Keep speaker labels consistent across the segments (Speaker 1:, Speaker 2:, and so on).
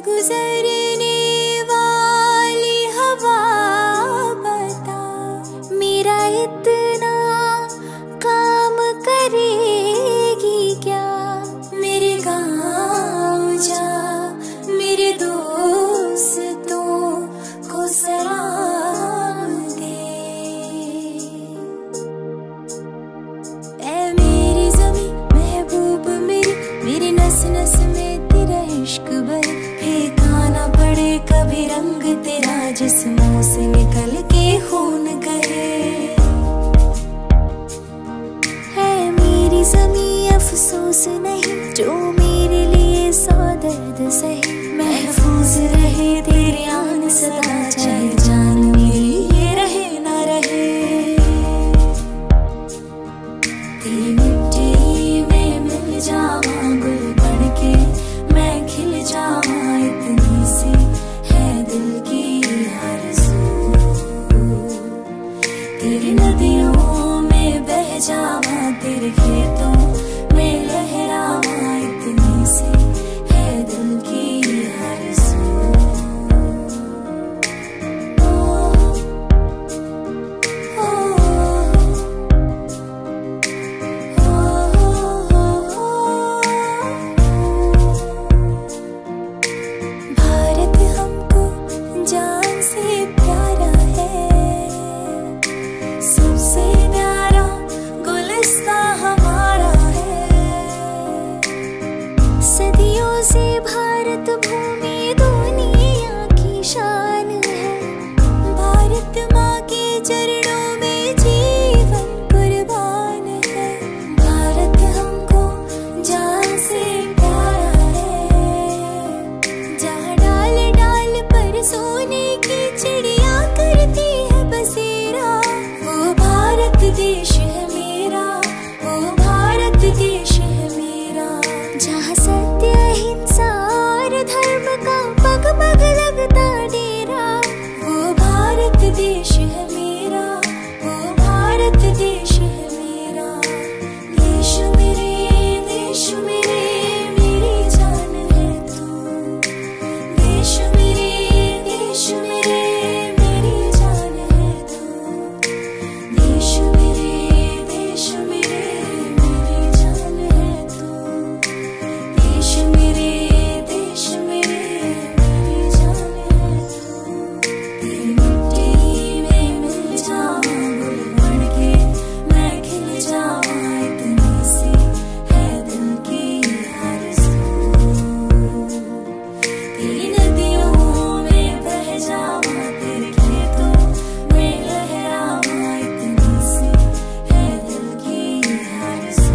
Speaker 1: गुजरने वाली हवा बता, मेरा इतना काम करेगी क्या। मेरे गाँव जा, मेरे दोस्तों को सलाम दे। ऐ मेरी ज़मीं महबूब मेरी, मेरी नस नस में तेरा इश्क बहे। फेंकाना पड़े कभी रंग तेरा, जिस्मों से निकल के खून कहे। है मेरी ज़मीं अफसोस नहीं, जो मेरे लिए सौ दर्द सहे। महफूज रहे तेरे आन सदा, चाहे जान मेरी ये रहे ना रहे। तेरी मिट्टी में मिल जावां गुल बन के, मैं खिल जावां इतनी सी है दिल की आरज़ू। तेरी नदियों में बह जावां, तेरे खेतों में लहरावां इतनी सी है दिल की आरज़ू। भारत हमको जान से प्यारा है, सबसे प्यारा गुलिस्तां हमारा है। सदियों से भारत भूमि दुनिया की शान है। भारत माँ के चरणों में जीवन कुर्बान है। भारत हमको जान से प्यारा है, जहाँ डाल डाल पर सोने की चिड़िया करती है बसेरा। वो भारत देश है मेरा, वो भारत देश है मेरा, जहाँ सत्य अहिंसा और धर्म का पग पग लगता डेरा। वो भारत देश है मेरा, वो भारत देश है मेरा। देश मेरे मेरी जान है तू। देश मेरे मेरी जान है तू। देश मेरे मेरी जान है तू। देश मेरे मेरी जान है तू। तेरी मिट्टी में मिल जावां गुल बन के, मैं खिल जावां इतनी सी है दिल की आरज़ू। तेरी नदियों में बह जावां, तेरे खेतों में लहरावां इतनी सी है दिल की आरज़ू।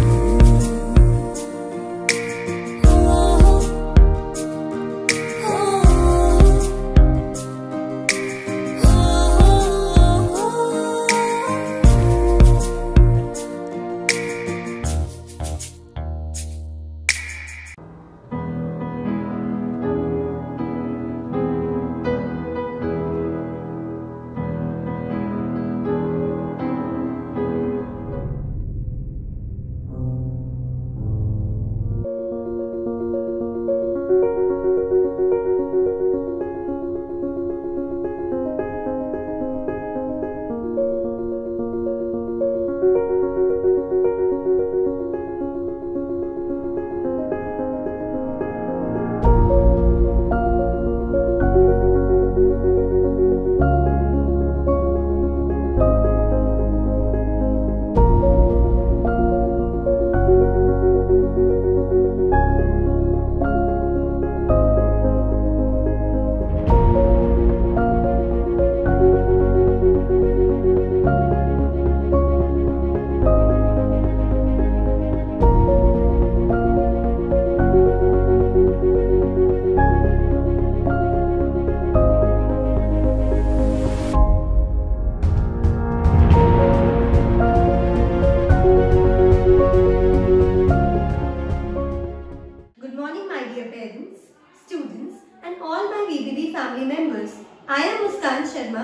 Speaker 2: Sharma.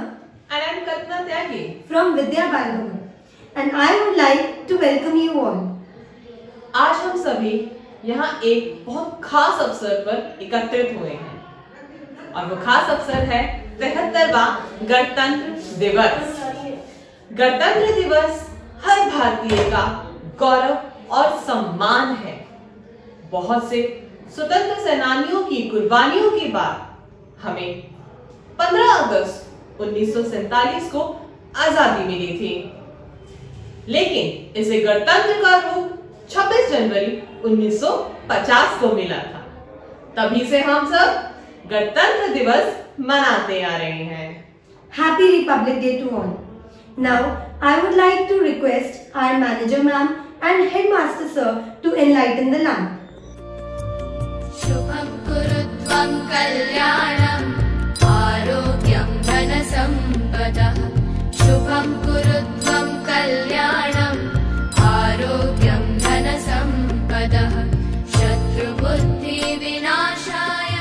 Speaker 3: And I am Kalpana Tyagi
Speaker 2: from Vidya Balagoga, and I would like to welcome you all.
Speaker 3: आज हम सभी यहाँ एक बहुत खास अवसर पर एकत्रित हुए हैं. और वो खास अवसर है 73वां गणतंत्र दिवस। गणतंत्र दिवस हर भारतीय का गौरव और सम्मान है। बहुत से स्वतंत्र सेनानियों की कुर्बानियों के बाद हमें 15 अगस्त 1947 को आजादी मिली थी, लेकिन इसे गणतंत्र का रूप 26 जनवरी 1950 को मिला था। तभी से हम सब गणतंत्र दिवस मनाते आ रहे हैं।
Speaker 2: Happy Republic Day to all. Now, I would like to request our manager ma'am and headmaster sir to enlighten the lamp.
Speaker 1: शुभं कुरुत्वं कल्याणं आरोग्यं धनसम्पदः। शुभं कुरुत्वं कल्याणं आरोग्यं धनसम्पदः। शत्रुबुद्धि विनाशाय।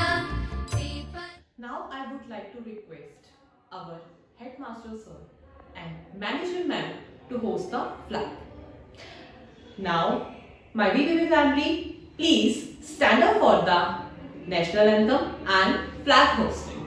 Speaker 3: Now I would like to request our headmaster sir and manager ma'am to host the flag. Now, my VBB family, please stand up for the national anthem and flag hosting.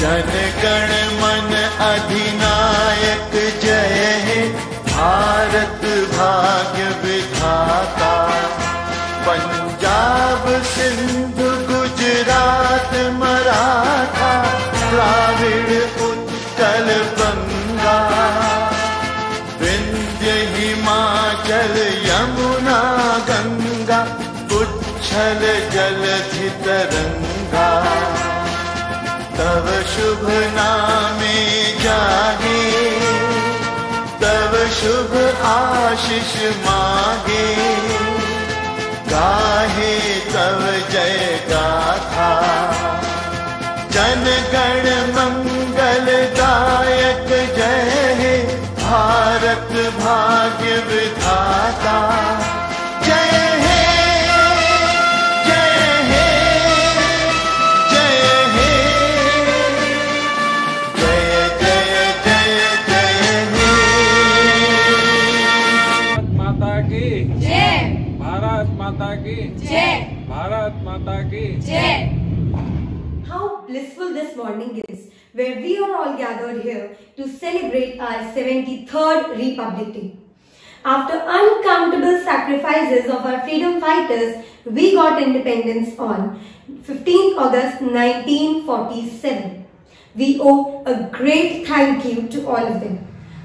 Speaker 4: Jana Gana मन अधिनायक जय हे, भारत भाग्य विधाता। पंजाब सिंध गुजरात मराठा, द्राविड़ उत्कल बंगा। विंध्य हिमाचल यमुना गंगा, उच्छल जलधि तरंगा। तव शुभ नामे जागे, तव शुभ आशीष मागे। गाहे तव जय गाथा, जन गण मंगल दायक जय हे, भारत भाग्य विधाता। जय हे, जय हे, जय हे, जय जय जय जय हे।
Speaker 5: माता की
Speaker 6: जय।
Speaker 5: भारत माता की
Speaker 6: जय।
Speaker 5: भारत माता की
Speaker 6: जय।
Speaker 2: How blissful this morning is, where we are all gathered here to celebrate our 73rd Republic Day. After uncountable sacrifices of our freedom fighters, we got independence on 15th August 1947. We owe a great thank you to all of them.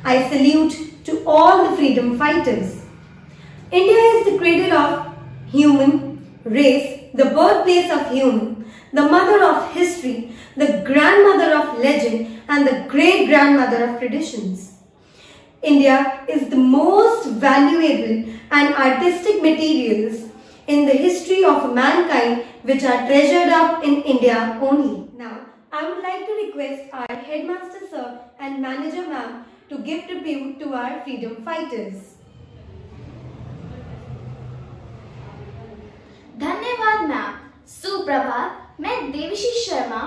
Speaker 2: I salute to all the freedom fighters. India is the cradle of human race, the birthplace of human, the mother of history, the grandmother of legend, and the great-grandmother of traditions. India is the most valuable and artistic materials in the history of mankind, which are treasured up in India only. Now, I would like to request our headmaster sir and manager ma'am to give tribute to our freedom fighters.
Speaker 6: धन्यवाद ma'am. सुप्रभात। मैं देविशी शर्मा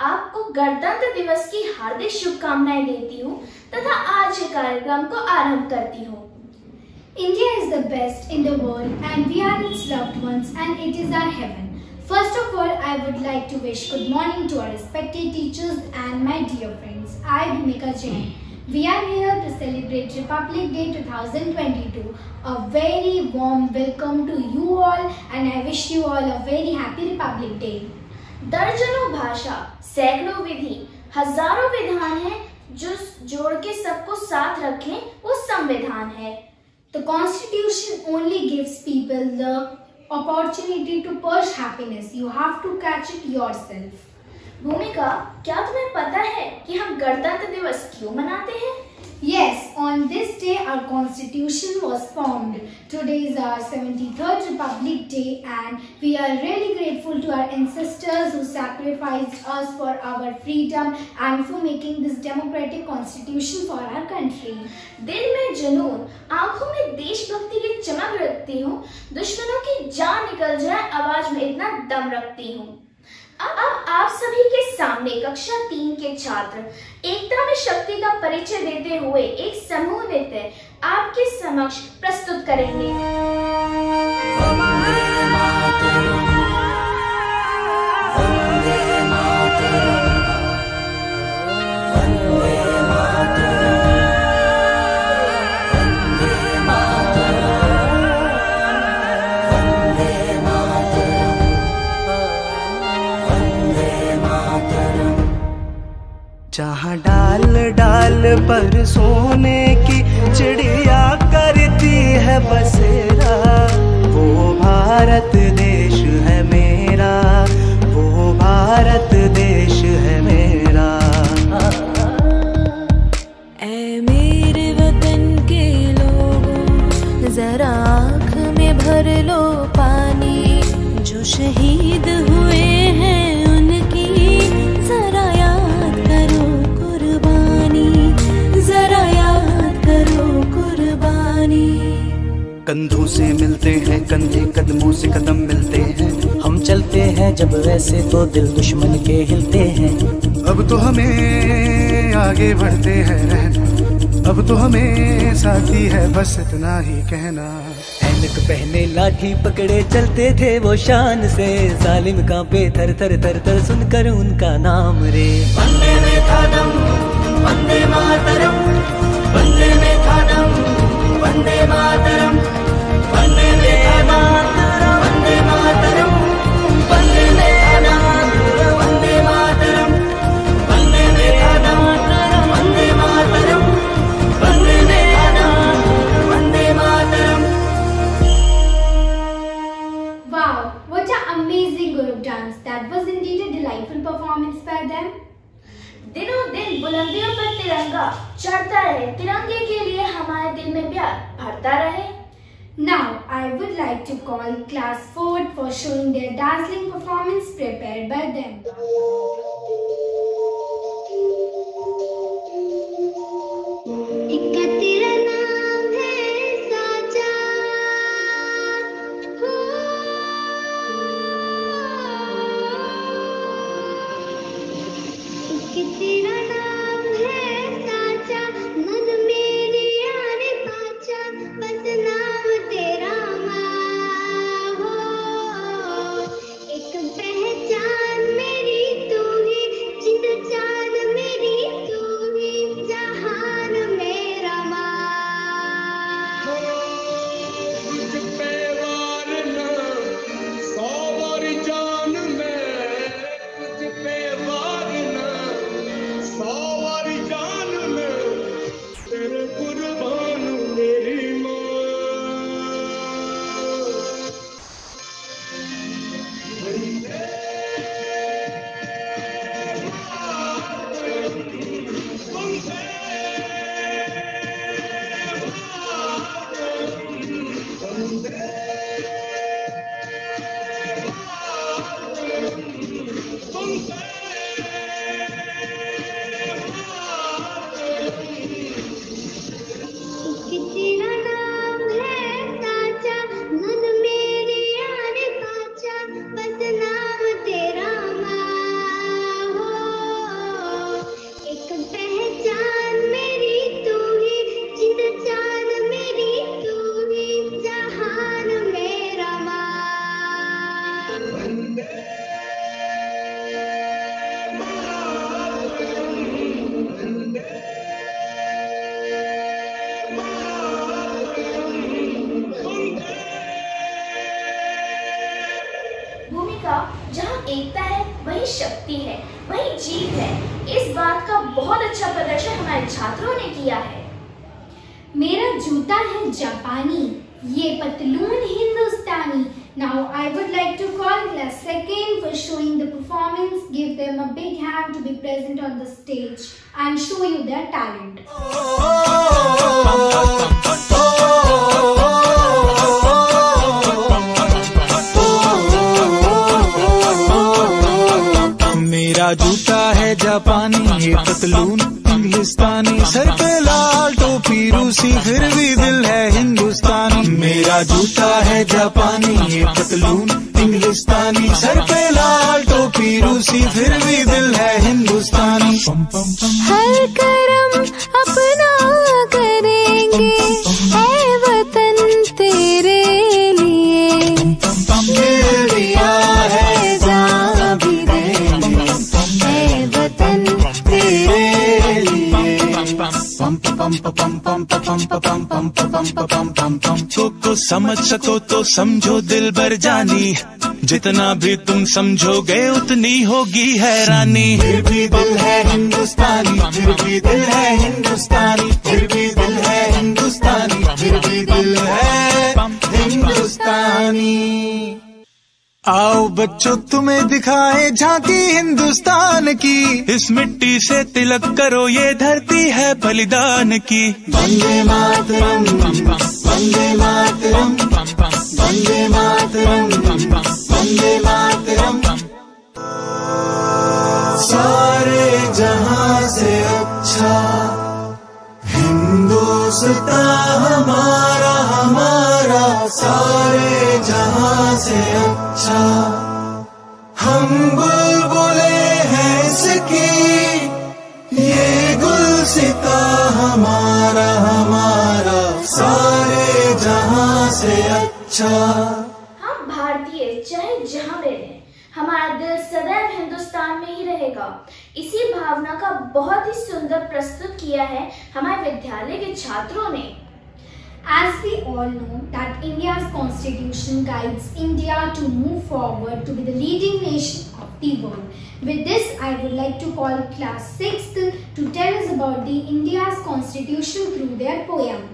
Speaker 6: आपको गणतंत्र दिवस की हार्दिक शुभकामनाएं देती हूँ तथा आज के कार्यक्रम को आरंभ करती हूँ।
Speaker 7: India is the best in the world and we are its loved ones and it is our heaven. First of all, I would like to wish good morning to our respected teachers and my dear friends. I, Bhumika Jain. We are here to celebrate Republic Day 2022. A very warm welcome to you all and I wish you all a very happy Republic Day.
Speaker 6: दर्जनों भाषा, सैकड़ों विधि, हजारों विधान हैं जो जोड़ के सबको साथ रखें वो संविधान है।
Speaker 7: The Constitution only gives people the opportunity to pursue happiness. You have to catch it yourself.
Speaker 6: भूमिका, क्या तुम्हें पता है कि हम गणतंत्र दिवस क्यों मनाते हैं?
Speaker 7: Yes, on this day our constitution was formed. Today is our 73rd Republic Day and we are really grateful to our ancestors who sacrificed us for our freedom and for making this democratic constitution for our country.
Speaker 6: दिल में जुनून, आंखों में देशभक्ति की चमक रखती हूँ, दुश्मनों की जान निकल जाए आवाज में इतना दम रखती हूँ। अब आप सभी के सामने कक्षा 3 के छात्र एकता में शक्ति का परिचय देते हुए एक समूह नृत्य आपके समक्ष प्रस्तुत करेंगे।
Speaker 8: जहाँ डाल डाल पर सोने की चिड़िया करती है बसेरा, वो भारत देश है मेरा, वो भारत देश है मेरा।
Speaker 1: ऐ मेरे वतन के लोगों, जरा आँख में भर लो पानी, जो शहीद हुए हैं उनकी जरा याद करो कुर्बानी, जरा याद करो कुर्बानी।
Speaker 8: कंधों से मिलते हैं कंधे, कदमों से कदम मिलते हैं,
Speaker 9: हम चलते हैं जब वैसे तो दिल दुश्मन के हिलते हैं।
Speaker 8: अब तो हमें आगे बढ़ते हैं रहना, अब तो हमें साथी है बस इतना ही कहना।
Speaker 9: ऐनक पहने लाठी पकड़े चलते थे वो शान से, जालिम कांपे थर थर थर थर सुनकर उनका नाम रे।
Speaker 8: वंदे में था दम, वंदे मातरम, वंदे में था दम, वंदे मातरम, वंदे में था मातरम, वंदे मातरम, वंदे में था मातरम, वंदे मातरम, वंदे में था मातरम, वंदे मातरम, वंदे में था Vande Mataram.
Speaker 7: Wow, what an amazing group dance. That was indeed a delightful performance by them.
Speaker 6: दिनों दिन बुलंदियों पर तिरंगा चढ़ता रहे, तिरंगे के लिए हमारे दिल में प्यार भरता रहे।
Speaker 7: Now, I would like to call class 4 for showing their dazzling performance prepared by them.
Speaker 6: जहाँ एकता है वही शक्ति है, वही जीत है। इस बात का बहुत अच्छा प्रदर्शन हमारे छात्रों ने किया है।
Speaker 7: मेरा जूता है जापानी, ये पतलून हिंदुस्तानी। Now I would like to call class 2nd for showing the performance. Give them a big hand to be present on the stage and show you their talent.
Speaker 10: मेरा जूता है जापानी, ये पतलून इंग्लिस्तानी, सर पे लाल टोपी रूसी, फिर भी दिल है हिंदुस्तानी। मेरा जूता है जापानी, ये पतलून इंग्लिस्तानी, सर पे लाल टोपी टोपी रूसी फिर भी दिल है हिंदुस्तानी।
Speaker 1: हर करम अपना करेंगे ऐ वतन तेरे लिए, दिल दिया है जान भी देंगे ऐ वतन तेरे लिए।
Speaker 10: को समझ सको तो समझो दिल भर जानी, जितना भी तुम समझोगे उतनी होगी हैरानी। फिर भी दिल है हिंदुस्तानी, फिर भी दिल है हिंदुस्तानी, फिर भी दिल है हिंदुस्तानी, फिर भी दिल है हिंदुस्तानी। आओ बच्चों तुम्हें दिखाए झांकी हिंदुस्तान की, इस मिट्टी से तिलक करो ये धरती है बलिदान की। वंदे मातरम, वंदे मातरम, वंदे मातरम, वंदे मातरम। सारे जहां से अच्छा हिंदुस्तान हमारा, हमारा सारे जहां से अच्छा। हम बुलबुले हैं इसकी, ये गुलसिता हमारा, हमारा सारे जहां से अच्छा।
Speaker 6: हम भारतीय चाहे जहाँ में रहें, हमारा दिल सदैव हिंदुस्तान में ही रहेगा। इसी भावना का बहुत ही सुंदर प्रस्तुत किया है हमारे विद्यालय के छात्रों ने।
Speaker 7: As we all know that India's constitution guides India to move forward to be the leading nation of the world. With this, I would like to call class 6th to tell us about the India's constitution through their poem.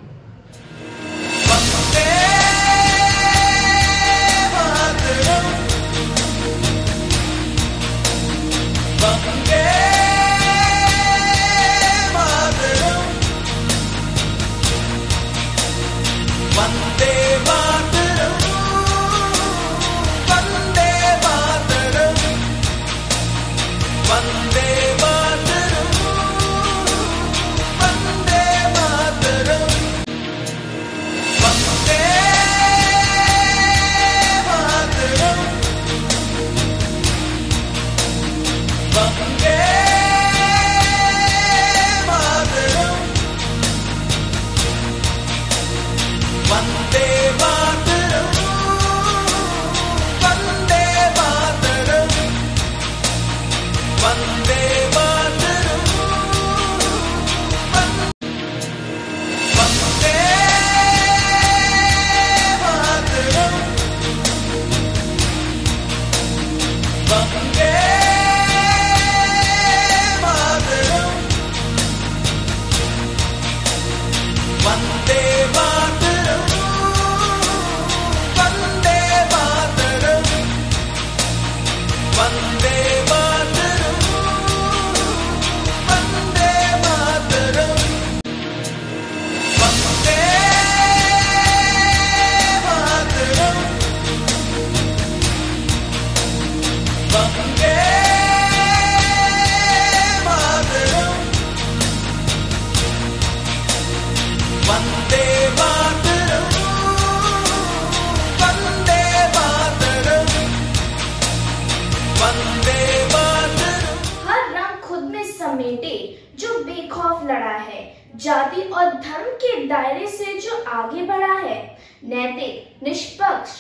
Speaker 6: जो बेखौफ लड़ा है, जाति और धर्म के दायरे से जो आगे बढ़ा है, नैतिक, निष्पक्ष,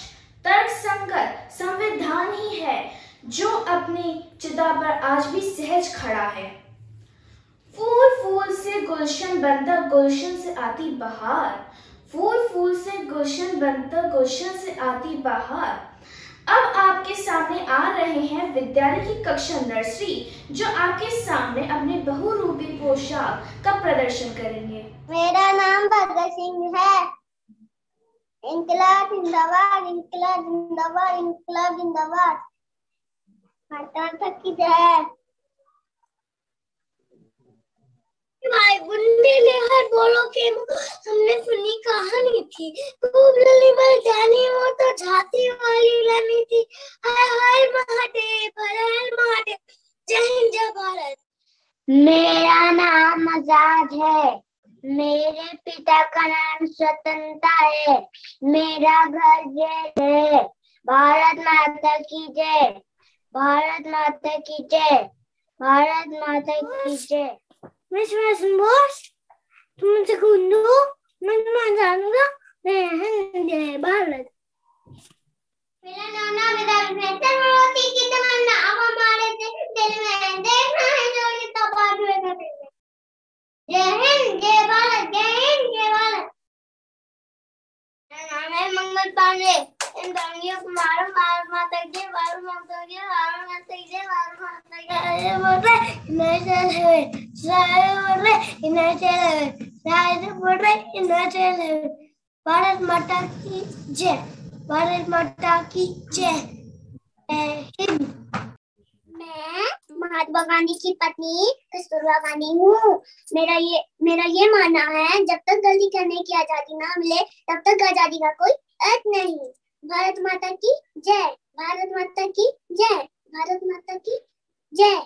Speaker 6: तर्कसंगत संविधान ही है जो अपनी चिता पर आज भी सहज खड़ा है। फूल फूल से गुलशन बनता गुलशन से आती बहार, फूल फूल से गुलशन बनता गुलशन से आती बहार। अब आपके सामने आ रहे हैं विद्यालय की कक्षा नर्सरी, जो आपके सामने अपने बहुरूपी पोशाक का प्रदर्शन करेंगे।
Speaker 11: मेरा नाम भगत सिंह है। इंकलाब जिंदाबाद, इंकलाब जिंदाबाद, इंकलाब जिंदाबाद। भारत की जय। भाई बुन्ने लहर बोलो के हमने सुनी कहानी थी, खूब ललीबल जानी वो तो झांसी वाली रानी थी। हाय हाय महादेव, हर हर महादेव, जय हिंद जय भारत। मेरा नाम आजाद है, मेरे पिता का नाम स्वतंत्रता है, मेरा घर जय है, भारत माता की जय। भारत माता की जय, भारत माता की जय। मैं सुभाष बोस, तुमसे गुंडू, मैं जानूंगा, मैं जय भारत। मेरा नाना मेरा बेहतर होती की तमन्ना, अब हमारे दिल में देखना है जो कितना बात हुए। जय हिंद, जय भारत, जय हिंद, जय भारत। मेरा नाम है मंगल पांडे। इन दानियों को मारो, भारत माता की जय, भारत माता की जय, भारत माता की जय, भारत माता की जय। बोल रहे हिमाचल है, सारे बोल रहे हिमाचल है, सारे बोल रहे हिमाचल है। भारत माता की जय, भारत माता की जय। मैं महात्मा गांधी की पत्नी कस्तूरबा गांधी हूँ। मेरा ये मानना है, जब तक गलती करने की आजादी ना मिले तब तक आजादी का कोई अर्थ नहीं। भारत माता की जय, भारत माता की जय, भारत माता की जय।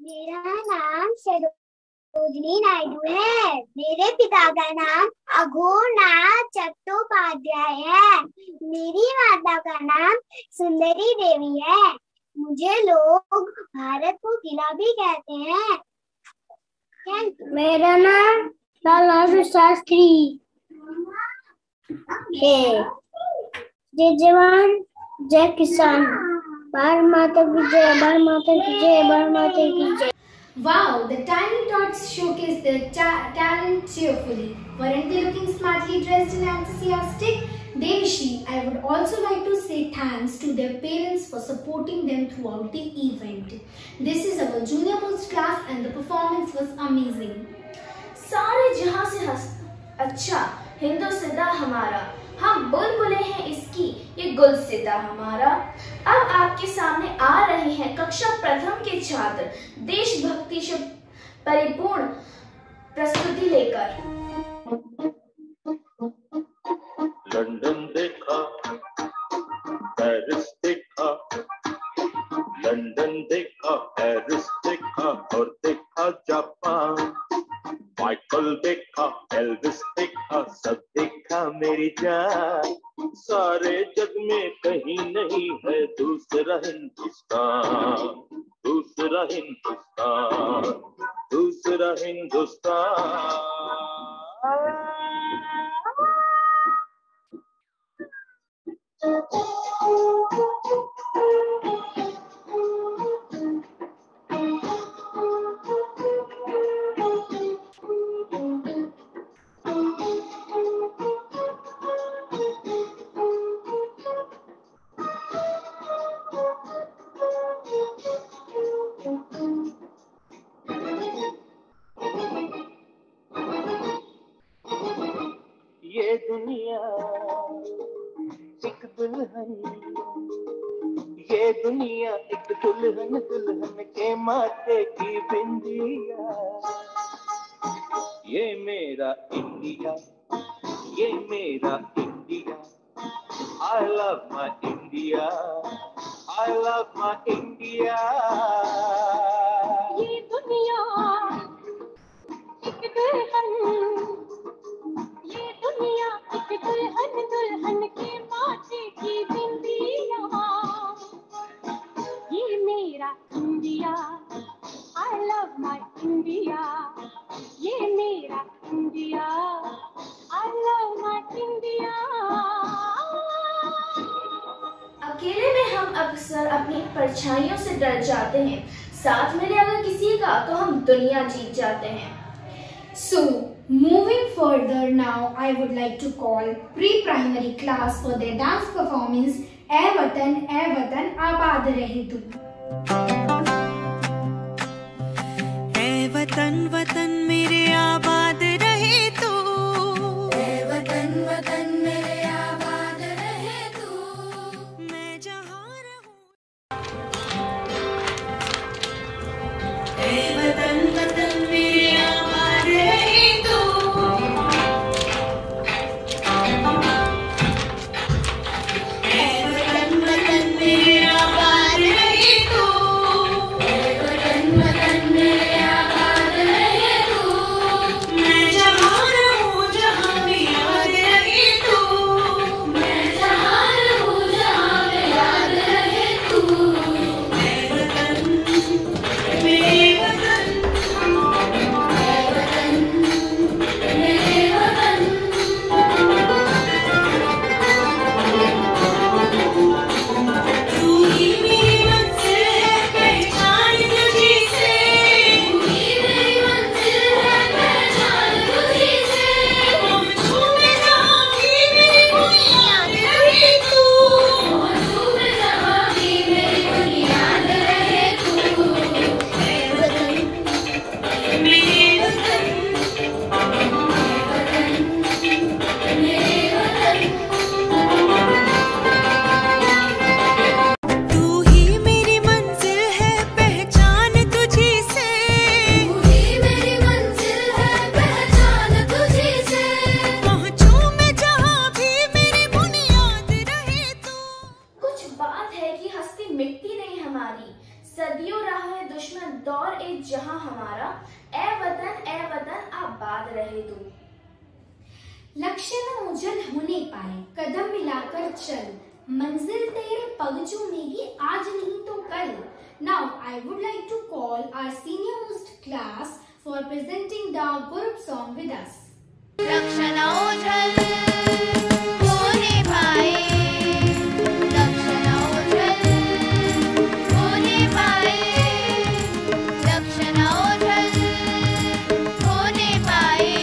Speaker 11: मेरा नाम सरोजिनी नायडू है। मेरे पिता का नाम अघोरनाथ चट्टोपाध्याय है। मेरी माता का नाम सुंदरी देवी है। मुझे लोग भारत को किला भी कहते हैं। मेरा नाम लाल बहादुर शास्त्री है। जय जवान जय किसान, भारत माता की जय, भारत माता की जय, भारत माता की जय।
Speaker 7: Wow, the tiny tots showcase their talent cheerfully. Weren't they looking smartly dressed and enthusiastic? Devashri, I would also like to say thanks to their parents for supporting them throughout the event. This is our junior most class and the performance was amazing.
Speaker 6: सारे जहां से अच्छा हिंदुस्तान हमारा, हम बुलबुलें हैं इसकी, ये गुलसिता हमारा। अब आपके सामने आ रहे हैं कक्षा प्रथम के छात्र देशभक्ति से परिपूर्ण प्रस्तुति लेकर।
Speaker 4: लंदन देखा, पेरिस देखा, लंदन देखा, पेरिस देखा और देखा जापान। माइकल देखा, एल्विस देखा, सब देखा मेरी जान। सारे जग में कहीं नहीं है दूसरा हिंदुस्तान, दूसरा हिंदुस्तान, दूसरा हिंदुस्तान। ये दुनिया एक दुल्हन, ये दुनिया एक दुल्हन, दुल्हन के माथे की बिंदिया। ये मेरा इंडिया, ये मेरा India. I love my India, I love my India।
Speaker 12: ये दुनिया एक दुल्हन, ये दुनिया एक दुल्हन, दुल्हन के माथे की बिंदिया। ये मेरा India, I love my India। ये मेरा India, I love my India।
Speaker 6: अकेले में हम अक्सर अपनी परछाइयों से डर जाते हैं, साथ में अगर किसी का तो हम दुनिया जीत जाते हैं।
Speaker 7: So, moving further now, I would like to call pre-primary class for their dance performance, "ऐ वतन आबाद रहे तू"।
Speaker 1: ऐ वतन वतन मेरे आबाद रहे तू, ऐ वतन वतन मेरे आबाद रहे तू, मैं जहाँ रहूं। ऐ वतन वतन मेरे आबाद रहे तू, ऐ वतन वतन मेरे आबाद रहे तू,
Speaker 6: जहां हमारा, ए वतन आबाद रहे तू।
Speaker 7: लक्ष्य न ओझल होने पाए, कदम मिलाकर चल, मंजिल तेरे पग चूमेगी आज नहीं तो कल। Now I would like to call our senior most class for presenting the Gurub song with us.
Speaker 1: लक्ष्य न ओझल होने पाए, लक्ष्य न ओझल होने पाए, लक्ष्य न ओझल होने पाए,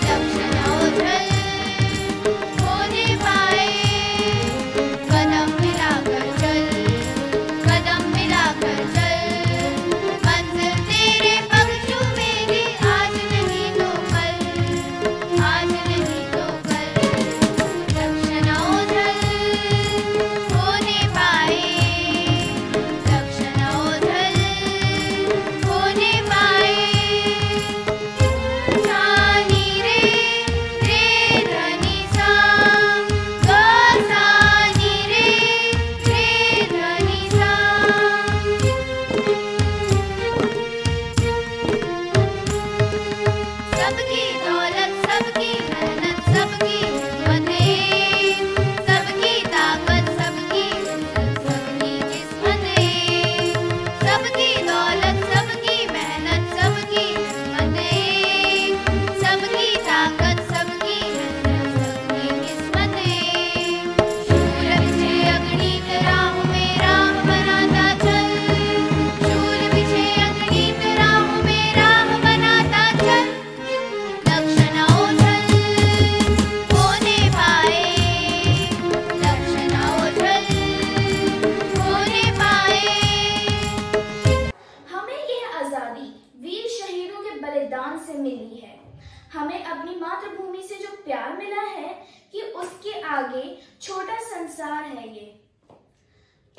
Speaker 1: लक्ष्य न ओझल होने पाए। कदम मिलाकर चल, कदम मिलाकर चल, मंजिल तेरे पग चूमेगी आज नहीं तो कल, आज नहीं तो कल। लक्ष्य न ओझल होने पाए, लक्ष्य न ओझल होने पाए। सानी रे रे धनी सा, ग सानी रे रे धनी सा। सबकी दौलत, सबकी मेहनत, सबकी हिम्मतें, सबकी ताकत, सबकी इज्जत, सबकी किस्मतें। सबकी दौलत, सबकी मेहनत, सबकी हिम्मतें, सबकी ताकत, सबकी इज्जत, सबकी किस्मतें। शूल बिछे अगणित राह में राह बनाता चल, शूल बिछे अगणित राह में राह बनाता चल। लक्ष्य न ओझल होने पाए, लक्ष्य न ओझल होने पाए।
Speaker 6: हमें यह आजादी वीर शहीदों के बलिदान से मिली है। हमें अपनी मातृभूमि से जो प्यार मिला है कि उसके आगे छोटा संसार है ये।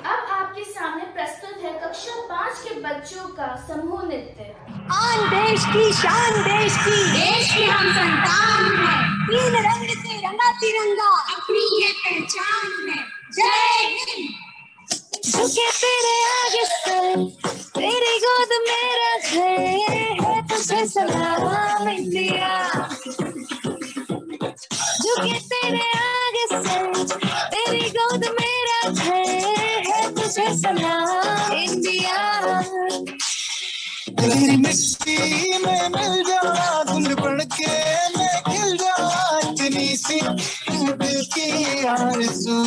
Speaker 6: अब आपके सामने प्रस्तुत है कक्षा 5 के बच्चों का समूह नृत्य।
Speaker 13: आन देश की शान देश की हम संतान हैं, तीन रंग से रंगा तिरंगा अपनी ये पहचान है। जय हिंद। झुके तेरे आगे सर, तेरी गोद मेरा घर है, तुझे सलाम इंडिया। झुके तेरे आगे सर, तेरी गोद मेरा घर है, तुझे सलाम इंडिया।
Speaker 10: तेरी मिट्टी में मिल जा, गुल बन के मैं खिल जा, इतनी सी दिल की आरज़ू।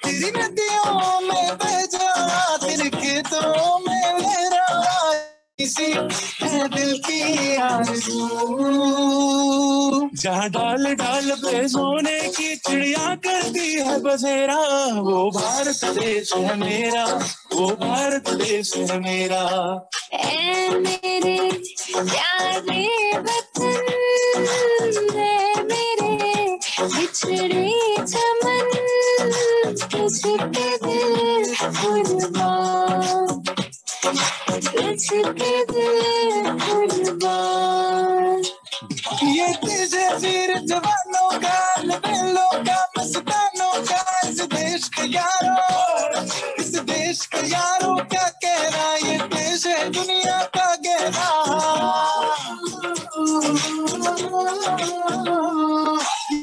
Speaker 10: तेरी नदियों में बह जा, तेरे खेतों में लहरा, इसी दिल की आरज़ू। जहाँ डाल डाल पे सोने की चिड़िया करती है बसेरा, वो भारत देश है मेरा, वो भारत देश है मेरा।
Speaker 13: ऐ मेरे प्यारे वतन, ऐ मेरे बिछड़े चमन, तुझके दिल कुर्बान, तुझके दिल कुर्बान।
Speaker 10: ये तुझे वीर जवानों का, लबेलों का, मस्तानों का, इस देश के यारों, इस देश के यारों का कहना, ये देश है दुनिया का गहना।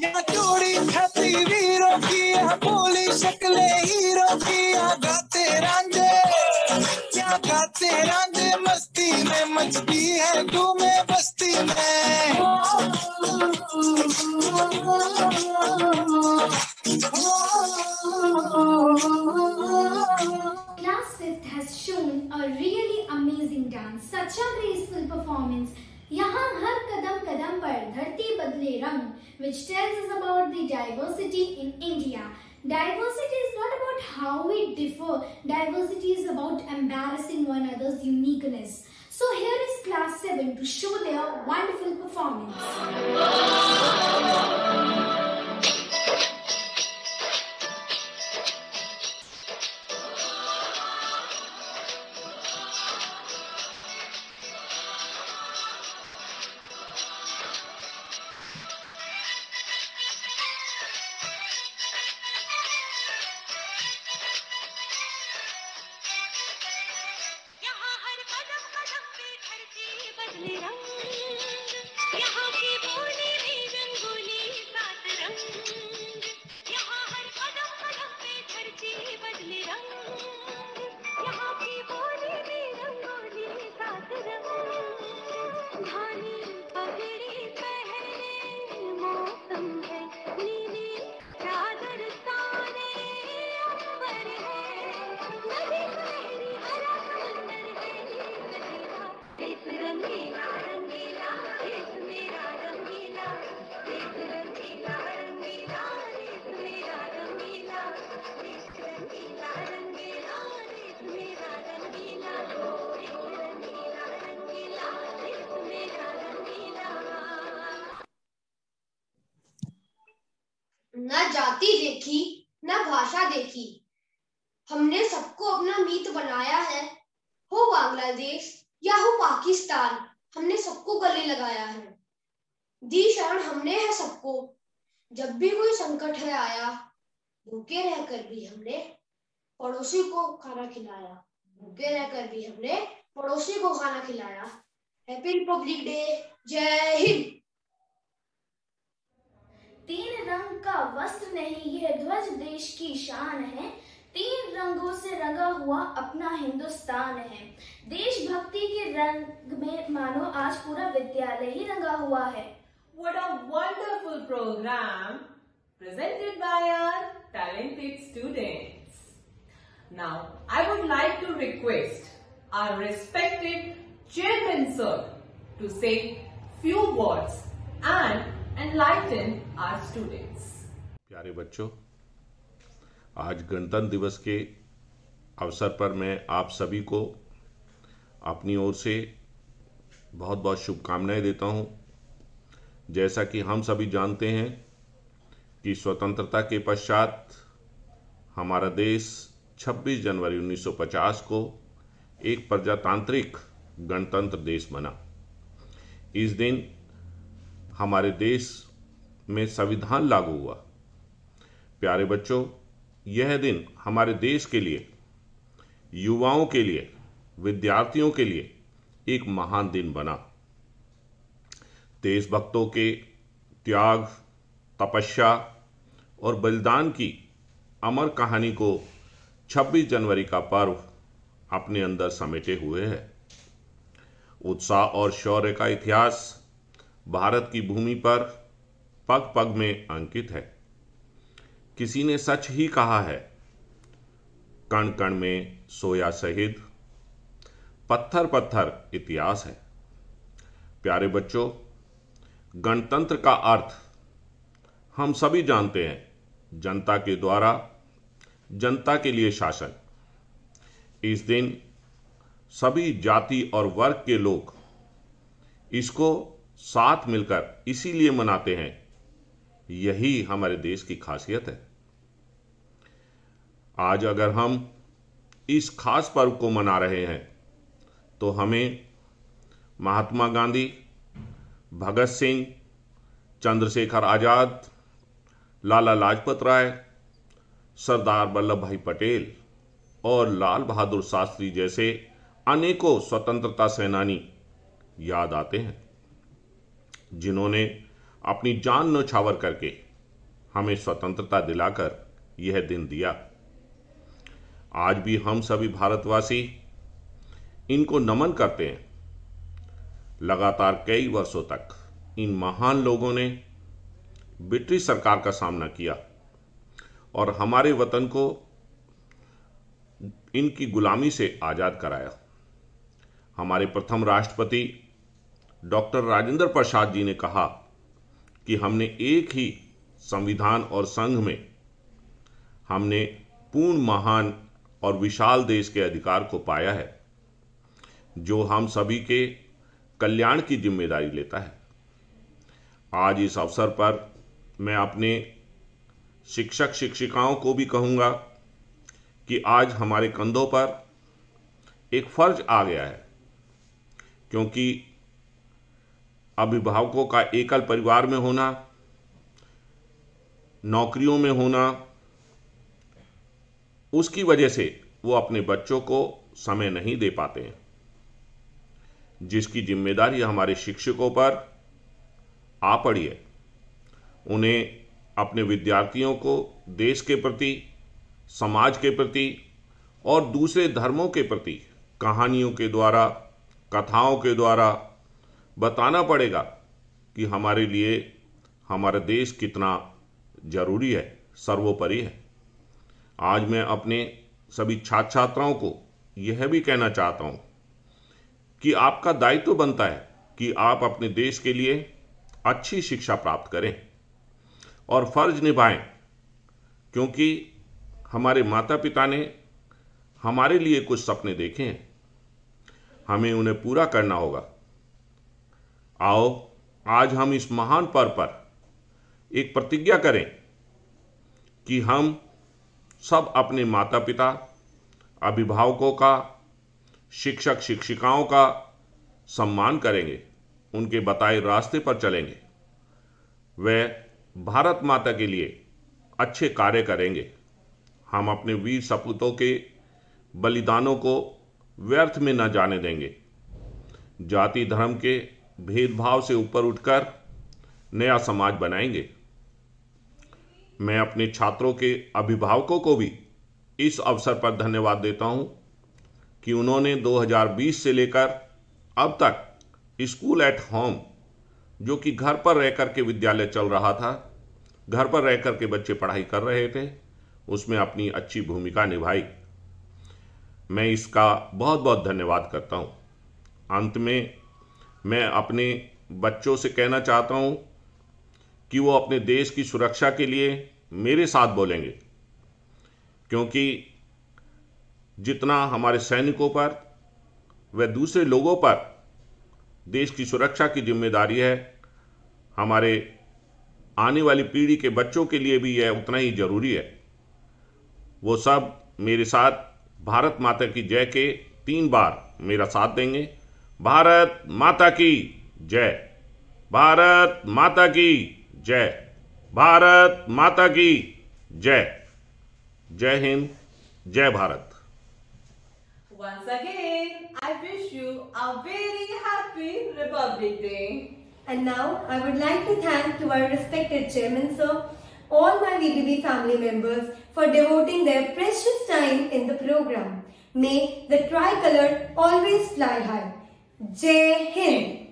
Speaker 10: यहाँ चोरी छाती वीरों की, यहाँ बोली शक्लें हीरों की, यहाँ गाते रांझे, यहाँ गाते रांझे, मस्ती में मचती है धूमें बस्ती में।
Speaker 7: Class 5th has shown a really amazing dance, such a graceful performance. यहाँ हर कदम कदम पर धरती बदले रंग, which tells us about the diversity in India. Diversity is not about how we differ. Diversity is about embarrassing one another's uniqueness. So here is class 7 to show their wonderful performance.
Speaker 1: यहाँ
Speaker 14: न जाति देखी न भाषा देखी, हमने सबको अपना मीत बनाया है। हो बांग्लादेश या हो पाकिस्तान, हमने सबको गले लगाया है। दी शरण हमने है सबको, जब भी कोई संकट है आया, भूखे रहकर भी हमने पड़ोसी को खाना खिलाया। भूखे रहकर भी हमने पड़ोसी को खाना खिलाया। Happy Republic day. जय हिंद।
Speaker 6: तीन रंग का वस्त्र नहीं, यह ध्वज देश की शान है। तीन रंगों से रंगा हुआ अपना हिंदुस्तान है। देशभक्ति के रंग में मानो आज पूरा विद्यालय ही रंगा हुआ है।
Speaker 3: What a wonderful program presented by our talented students. Now, I would like to request our respected Chairman Sir to say few words and enlighten our students.
Speaker 15: प्यारे बच्चों, आज गणतंत्र दिवस के अवसर पर मैं आप सभी को अपनी ओर से बहुत बहुत शुभकामनाएं देता हूं। जैसा कि हम सभी जानते हैं कि स्वतंत्रता के पश्चात हमारा देश 26 जनवरी 1950 को एक प्रजातांत्रिक गणतंत्र देश बना। इस दिन हमारे देश में संविधान लागू हुआ। प्यारे बच्चों, यह दिन हमारे देश के लिए, युवाओं के लिए, विद्यार्थियों के लिए एक महान दिन बना। देशभक्तों के त्याग, तपस्या और बलिदान की अमर कहानी को 26 जनवरी का पर्व अपने अंदर समेटे हुए है। उत्साह और शौर्य का इतिहास भारत की भूमि पर पग पग में अंकित है। किसी ने सच ही कहा है, कण कण में सोया शहीद, पत्थर पत्थर इतिहास है। प्यारे बच्चों, गणतंत्र का अर्थ हम सभी जानते हैं, जनता के द्वारा जनता के लिए शासन। इस दिन सभी जाति और वर्ग के लोग इसको साथ मिलकर इसीलिए मनाते हैं। यही हमारे देश की खासियत है। आज अगर हम इस खास पर्व को मना रहे हैं तो हमें महात्मा गांधी, भगत सिंह, चंद्रशेखर आजाद, लाला लाजपत राय, सरदार वल्लभ भाई पटेल और लाल बहादुर शास्त्री जैसे अनेकों स्वतंत्रता सेनानी याद आते हैं, जिन्होंने अपनी जान न्यौछावर करके हमें स्वतंत्रता दिलाकर यह दिन दिया। आज भी हम सभी भारतवासी इनको नमन करते हैं। लगातार कई वर्षों तक इन महान लोगों ने ब्रिटिश सरकार का सामना किया और हमारे वतन को इनकी गुलामी से आजाद कराया। हमारे प्रथम राष्ट्रपति डॉक्टर राजेंद्र प्रसाद जी ने कहा कि हमने एक ही संविधान और संघ में हमने पूर्ण, महान और विशाल देश के अधिकार को पाया है, जो हम सभी के कल्याण की जिम्मेदारी लेता है। आज इस अवसर पर मैं अपने शिक्षक शिक्षिकाओं को भी कहूंगा कि आज हमारे कंधों पर एक फर्ज आ गया है, क्योंकि अभिभावकों का एकल परिवार में होना, नौकरियों में होना, उसकी वजह से वो अपने बच्चों को समय नहीं दे पाते हैं, जिसकी जिम्मेदारी हमारे शिक्षकों पर आ पड़ी है। उन्हें अपने विद्यार्थियों को देश के प्रति, समाज के प्रति और दूसरे धर्मों के प्रति कहानियों के द्वारा, कथाओं के द्वारा बताना पड़ेगा कि हमारे लिए हमारा देश कितना जरूरी है, सर्वोपरि है। आज मैं अपने सभी छात्र छात्राओं को यह भी कहना चाहता हूं कि आपका दायित्व बनता है कि आप अपने देश के लिए अच्छी शिक्षा प्राप्त करें और फर्ज निभाएं, क्योंकि हमारे माता पिता ने हमारे लिए कुछ सपने देखे हैं, हमें उन्हें पूरा करना होगा। आओ आज हम इस महान पर्व पर एक प्रतिज्ञा करें कि हम सब अपने माता पिता, अभिभावकों का, शिक्षक शिक्षिकाओं का सम्मान करेंगे, उनके बताए रास्ते पर चलेंगे, वे भारत माता के लिए अच्छे कार्य करेंगे। हम अपने वीर सपूतों के बलिदानों को व्यर्थ में न जाने देंगे। जाति धर्म के भेदभाव से ऊपर उठकर नया समाज बनाएंगे। मैं अपने छात्रों के अभिभावकों को भी इस अवसर पर धन्यवाद देता हूं कि उन्होंने 2020 से लेकर अब तक स्कूल एट होम, जो कि घर पर रहकर के विद्यालय चल रहा था, घर पर रहकर के बच्चे पढ़ाई कर रहे थे, उसमें अपनी अच्छी भूमिका निभाई। मैं इसका बहुत बहुत धन्यवाद करता हूं। अंत में मैं अपने बच्चों से कहना चाहता हूं कि वो अपने देश की सुरक्षा के लिए मेरे साथ बोलेंगे, क्योंकि जितना हमारे सैनिकों पर व दूसरे लोगों पर देश की सुरक्षा की जिम्मेदारी है, हमारे आने वाली पीढ़ी के बच्चों के लिए भी यह उतना ही जरूरी है। वो सब मेरे साथ भारत माता की जय के 3 बार मेरा साथ देंगे। भारत माता की जय, भारत माता की जय, भारत माता की जय। जय हिंद, जय Bharat.
Speaker 3: Once again, I wish you a very happy Republic Day.
Speaker 2: And now I would like to thank to our respected chairman sir, all my VBB family members for devoting their precious time in the program. May the tricolor always fly high. Jai Hind.